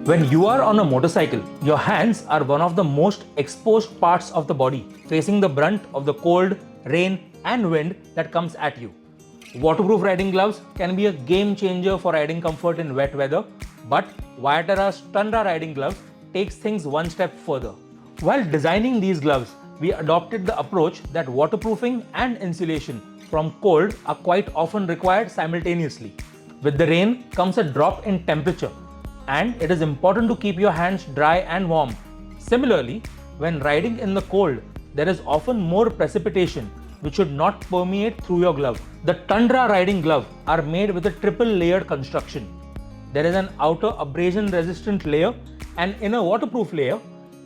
When you are on a motorcycle, your hands are one of the most exposed parts of the body, facing the brunt of the cold, rain, and wind that comes at you. Waterproof riding gloves can be a game changer for riding comfort in wet weather, but Viaterra's Tundra riding glove takes things one step further. While designing these gloves, we adopted the approach that waterproofing and insulation from cold are quite often required simultaneously. With the rain comes a drop in temperature, and it is important to keep your hands dry and warm. Similarly, when riding in the cold, there is often more precipitation which should not permeate through your glove. The Tundra riding glove are made with a triple layered construction. There is an outer abrasion resistant layer, an inner waterproof layer,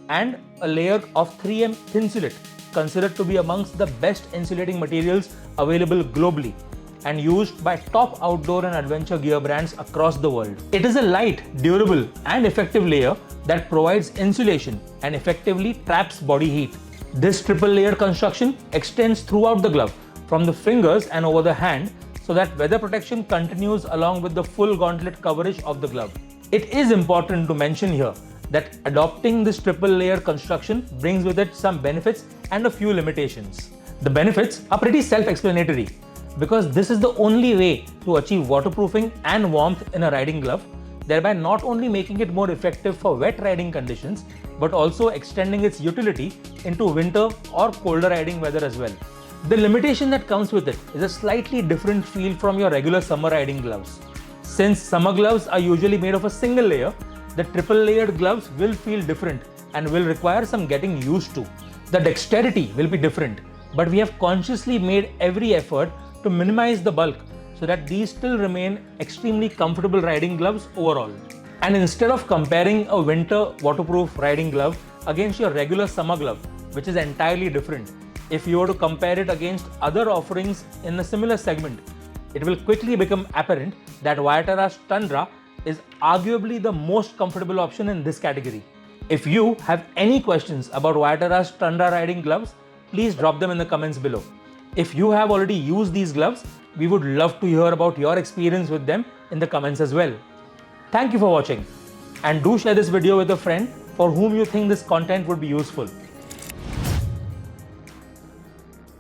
and a layer of 3M Thinsulate, considered to be amongst the best insulating materials available globally and used by top outdoor and adventure gear brands across the world. It is a light, durable, and effective layer that provides insulation and effectively traps body heat. This triple layer construction extends throughout the glove, from the fingers and over the hand, so that weather protection continues along with the full gauntlet coverage of the glove. It is important to mention here that adopting this triple layer construction brings with it some benefits and a few limitations. The benefits are pretty self-explanatory, because this is the only way to achieve waterproofing and warmth in a riding glove, thereby not only making it more effective for wet riding conditions, but also extending its utility into winter or colder riding weather as well. The limitation that comes with it is a slightly different feel from your regular summer riding gloves. Since summer gloves are usually made of a single layer, the triple layered gloves will feel different and will require some getting used to. The dexterity will be different, but we have consciously made every effort to minimize the bulk so that these still remain extremely comfortable riding gloves overall. And instead of comparing a winter waterproof riding glove against your regular summer glove, which is entirely different, if you were to compare it against other offerings in a similar segment, it will quickly become apparent that Viaterra's Tundra is arguably the most comfortable option in this category. If you have any questions about Viaterra's Tundra riding gloves, please drop them in the comments below. If you have already used these gloves, we would love to hear about your experience with them in the comments as well. Thank you for watching, and do share this video with a friend for whom you think this content would be useful.